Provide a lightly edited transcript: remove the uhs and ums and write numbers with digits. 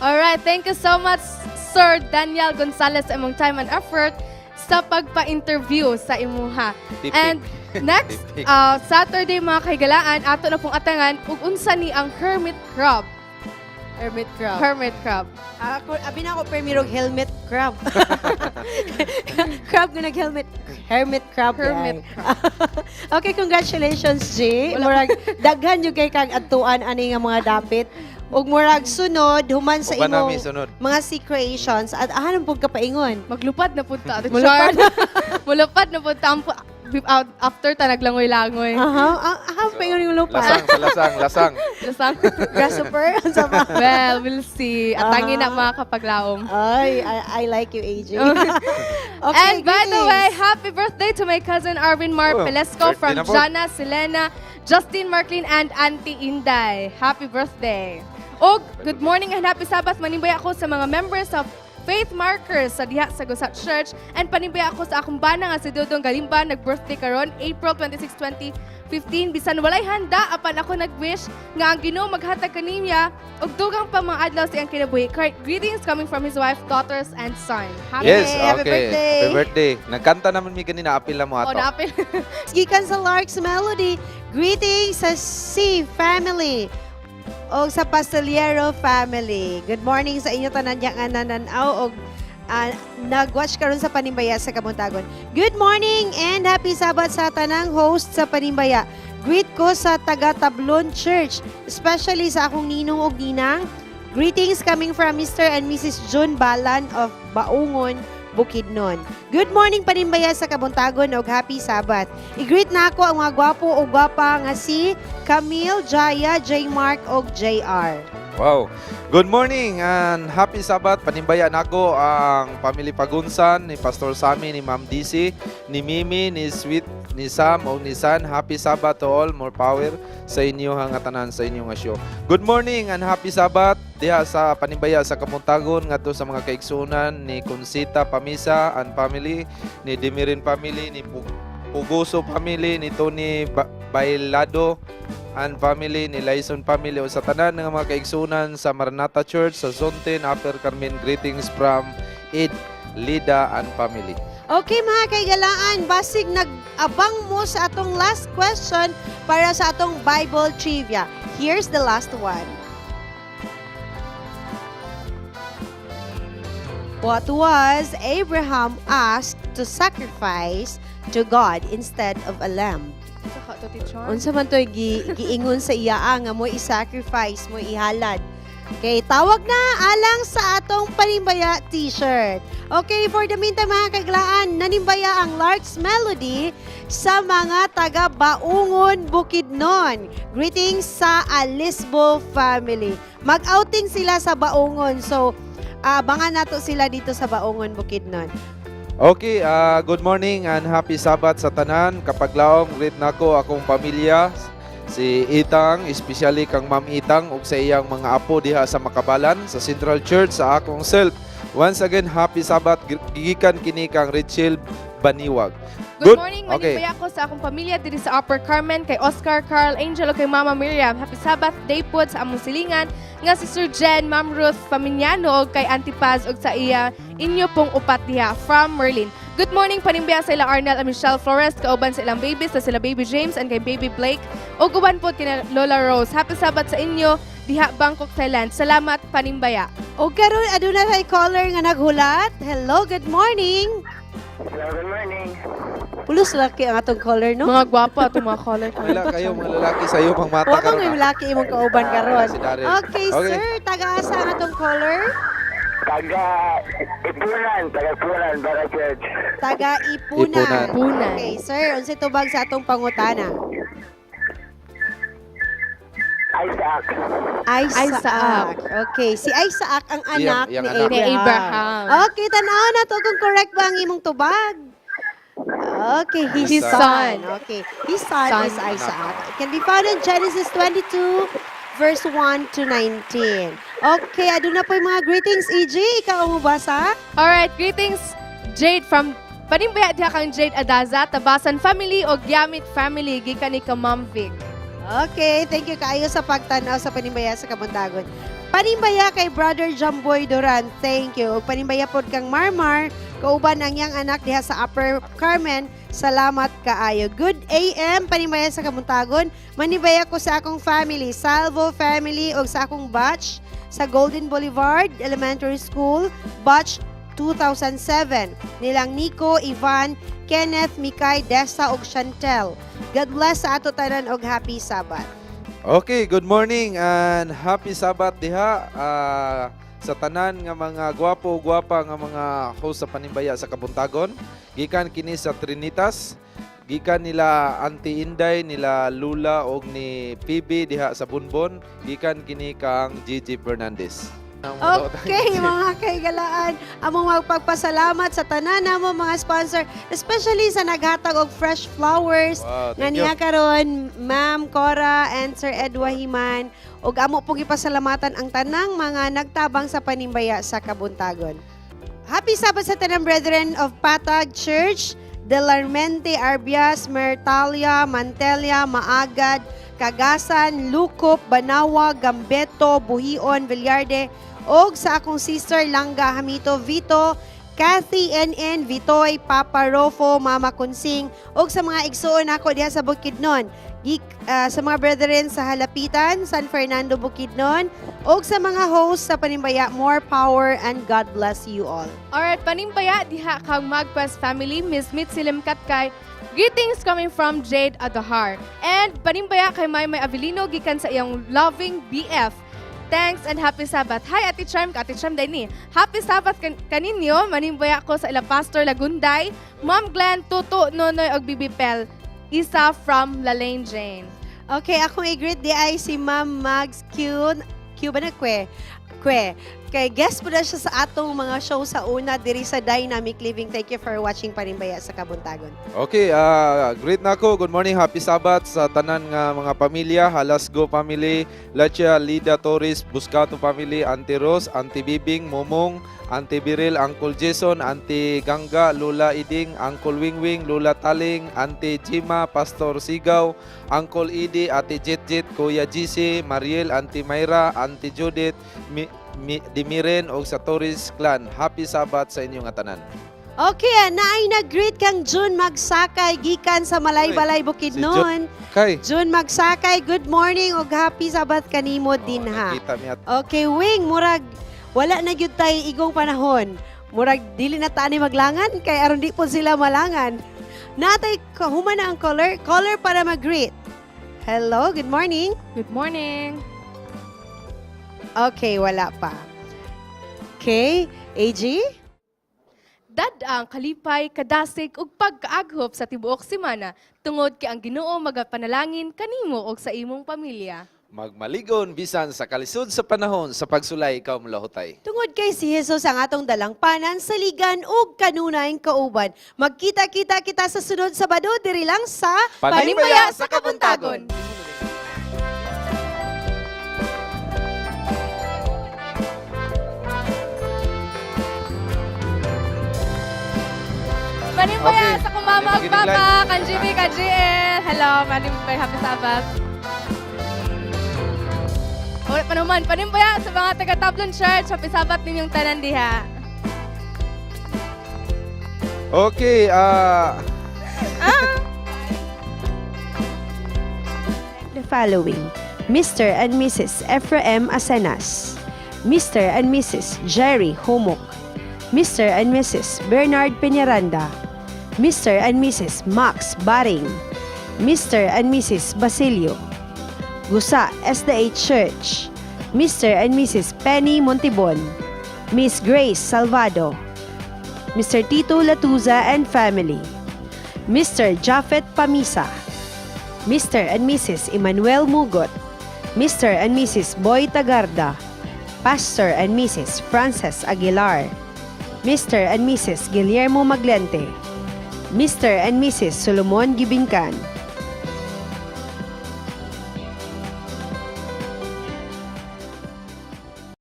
Alright, thank you so much, Sir Daniel Gonzalez, sa imong time and effort sa pagpa-interview sa imuha. Tipik. And next Saturday mga kahigalaan, ato na pong atangan ug unsa ni ang hermit crab. Hermit crab. Hermit crab. Ako, abi na ako permirog helmet crab. Crab nga nag-helmet. Hermit crab. Hermit crab. Okay, congratulations, Jay. Murag, daghan yung kay kag atuan ani nga mga dapit. Ug murag sunod, human sa Uban nami imong sunod. mga sea creations at ahanon pug kapaingon. Maglupad na punta. Mulupad. Mulupad na punta. After ta naglangoy-langoy. Aha, paingon yung lupa. Lasang. Lasang. Grasshopper? Ano ba? Well, we'll see. Atangin na mga kapaglaom. Ay, I like you, AJ. Okay, And by the greetings. way, happy birthday to my cousin Arvin Mar Oh, Pelesco birthday from na po. Jana, Selena, Justin Marklin, and Auntie Inday. Happy birthday. Og, good morning and happy Sabbath. Manimbay ako sa mga members of Faith Markers sa diha sa Gusat Church, and panimbay ako sa akong bana nga si Dodong Galimba, nag-birthday karon April 26, 2015. Bisan walay handa apan ako nag-wish nga ang Ginoo maghatag kaniya og dugang pa mga adlaw siyang kinabuhi. Greetings coming from his wife, daughters, and son. Happy Yes, Happy okay. birthday. Happy birthday. Nagkanta naman mi kanina, apil na mo Oh, ato. napil. Gikan sa Lark's Melody, greetings sa C family o sa Pasteliero family. Good morning sa inyo tanan yang nananaw o nag-watch karon sa Panimbaya sa Kabuntagon. Good morning and happy Sabbath sa tanang host sa Panimbaya. Greet ko sa taga Tablon Church, especially sa akong ninong ug ninang. Greetings coming from Mr. and Mrs. June Balan of Baungon, Bukidnon. Good morning Panimbaya sa Kabuntagon ug happy Sabbath. I-greet na ako ang mga gwapo o gwapa nga si Camille, Jaya, J. Mark ug JR. Wow. Good morning and happy Sabbath. Panimbaya nako ang Family Pagunsan ni Pastor Sammy, ni Ma'am DC, ni Mimi, ni Sweet, ni Sam o ni San. Happy Sabbath to all. More power sa inyo hangatanan sa inyong show. Good morning and happy Sabbath diha sa Panimbaya sa Kamuntagon ngadto sa mga kaigsunan ni Consita Pamisa and family, ni Demirin family, ni Pugoso family, ni Tony Bailado and family, ni Lyson family o sa tanan ng mga kaigsunan sa Maranatha Church sa Zonten, Upper Carmen. Greetings from Ed, Lida and family. Okay mga kaigalaan, basig nag-abang mo sa atong last question para sa atong Bible trivia. Here's the last one. What was Abraham asked to sacrifice to God instead of a lamb? Saka to, teacher. Unsa man to'y giingon sa iya nga mo i-sacrifice, mo ihalad. Okay, tawag na alang sa atong Panimbaya t-shirt. Okay, for the meantime mga kaglaan, nanimbaya ang Lark's Melody sa mga taga Baungon, Bukidnon. Greetings sa Alisbo family. Mag-outing sila sa Baungon, so abangan nato sila dito sa Baungon, Bukidnon. Okay, good morning and happy Sabbath sa tanan. Kapag laom, greet nako akong pamilya, si Itang, especially kang Ma'am Itang ug sa iyang mga apo diha sa Makabalan, sa Central Church, sa akong self. Once again, happy Sabbath. Gigikan kini kang Richel Baniwag. Good morning, Okay. manibaya ko sa akong pamilya diri sa Upper Carmen, kay Oscar, Carl, Angel, o kay Mama Miriam. Happy Sabbath day po sa among silingan nga si Sir Jen, Ma'am Ruth Paminiano, o kay Auntie Paz, o sa inyo pong upat diha from Merlin. Good morning, panimbaya sa ilang Arnel and Michelle Flores, kauban sa ilang babies, sa sila Baby James and kay Baby Blake, o guban po kina Lola Rose. Happy Sabbath sa inyo, diha Bangkok, Thailand. Salamat, panimbaya. O karon aduna tay caller nga naghulat. Hello, good morning. Hello, good morning. Pulos laki ang atong caller, no? Mga gwapa, itong mga caller ko. Wala kayo mga lalaki sa iyo pang mata Wa karon. may laki imong kauban karon. Si Daryl. Okay, sir, taga-asa ang atong caller? Taga Ipunan, Bara Church. Taga Ipunan. Ipunan. Okay, sir, unsay tubag sa atong pangutana? Isaac. Isaac. Okay, si Isaac ang anak Yang ni anak. Ni Abraham. Abraham. Okay, tanaw na to kung correct ba ang imong tubag. Okay, his His son. son. Okay, his son Son. is Isaac. It can be found in Genesis 22, verse 1 to 19. Okay, aduna po yung mga greetings, EJ. Ikaw ang mabasa? Alright, greetings, Jade from panimbaya diha kang Jade Adaza, Tabasan family o Gyamit family, gikan ni ka Ma'am Vic. Okay, thank you kaayo sa pagtanaw sa Panimbaya sa Kabuntagon. Panimbaya kay Brother Jamboy Duran. Thank you. Ug panimbaya pod kang Marmar, kauban ang iyang anak diha sa Upper Carmen. Salamat kaayo. Good AM panimbaya sa Kabuntagon. Manibaya ko sa akong family, Salvo family ug sa akong batch sa Golden Boulevard Elementary School, batch 2007. Nilang Nico, Ivan, Kenneth, Mikay, Dessa ug Chantel. God bless sa ato tanan ug happy Sabbath. Okay, good morning and happy Sabbath diha sa tanan nga mga gwapo-gwapa nga mga host sa Panimbaya sa Kabuntagon. Gikan kini sa Trinitas, gikan nila Auntie Inday, nila Lula og ni PB diha sa Bunbon, gikan kini kang Gigi Fernandez. Okay, mga kaigalaan, among magpagpasalamat sa tanan namo mga sponsor, especially sa naghatag og fresh flowers Wow, nga thank you. niya karon, Ma'am Cora and Sir Ed Wahiman, ug amo pong ipasalamatan ang tanang mga nagtabang sa Panimbaya sa Kabuntagon. Happy Sabbath sa tanang brethren of Patag Church, Delarmente, Arbias, Mertalia, Mantelia, Maagad, Cagasan, Lucop, Banawa, Gambeto, Buhion, Villarde, og sa akong sister Langga Hamito Vito, Kathy NN, Vitoy, Papa Rofo, Mama Kunsing, og sa mga igsuon ako diha sa Bukidnon, sa mga brethren sa Halapitan, San Fernando, Bukidnon, og sa mga hosts sa Panimbaya, more power and God bless you all. Alright, panimbaya diha kang Magpas family, Miss Mitzilim Katkay. Greetings coming from Jade Adahar. And panimbaya kay Maymay Avelino gikan sa iyang loving BF. Thanks and happy Sabbath. Hi, Ate Charm day ni. Happy Sabbath kaninyo. Manimbaya ko sa ila Pastor Lagunday, Ma'am Glenn, Tuto, Nonoy, og Bibipel. Isa from Lalaine Jane. Okay, akong i-greet di ay si Ma'am Mags Q ba na kwe? Kay guest po na siya sa atong mga show sa una diri sa Dynamic Living. Thank you for watching Panimbaya sa Kabuntagon. Okay, great na ko. Good morning, happy Sabbath sa tanan nga mga pamilya, Halasgo family, Lacha, Lida Torres, Buscato family, Auntie Rose, Auntie Bibing, Momong, Auntie Biril, Uncle Jason, Auntie Gangga, Lola Iding, Uncle Wingwing, Lola Taling, Auntie Jima, Pastor Sigaw, Uncle Idi, Ate Jetjet, Kuya GC, Mariel, Auntie Mayra, Auntie Judith, Dimiren o sa Torres Clan. Happy Sabbath sa inyong tanan. Okay, naay nag-greet kang June Magsakay gikan sa Malaybalay Bukidnon. Kay. June Magsakay, good morning ug happy Sabbath kanimo din ha. Nakita mi at Okay, Wing, murag wala na gyud tay igong panahon. Murag dili na ta ni maglangan kay aron di po sila malangan. Natay human na ang caller para mag-greet. Hello, good morning. Good morning. Okay, wala pa. Okay, AG? Dadang kalipay, kadasig ug pagkaaghop sa tibuok semana tungod kay ang Ginoo magapanalangin kanimo ug sa imong pamilya. magmaligon bisan sa kalisod sa panahon sa pagsulay ikaw mulahutay. Tungod kay si Jesus ang atong dalang panan, saligan ug kanunayng kauban. Magkita-kita kita sa sunod Sabado diri lang sa Panimbaya sa Kabuntagon. Panimbaya Okay. sa kumama ug Panimbaya. papa, kan GB, kan GL. Hello, panimbaya, happy Sabbath. Ulit pa naman, panimbaya sa mga taga-Tablon Church, happy Sabbath ninyong tanan diha. Okay, The following, Mr. and Mrs. Ephraim Asenas, Mr. and Mrs. Jerry Homok, Mr. and Mrs. Bernard Peñaranda, Mr. and Mrs. Max Baring, Mr. and Mrs. Basilio, Gusa SDA Church, Mr. and Mrs. Penny Montibon, Miss Grace Salvado, Mr. Tito Latuza and family, Mr. Jafet Pamisa, Mr. and Mrs. Emmanuel Mugot, Mr. and Mrs. Boy Tagarda, Pastor and Mrs. Frances Aguilar, Mr. and Mrs. Guillermo Maglente, Mr. and Mrs. Solomon Gibingkan,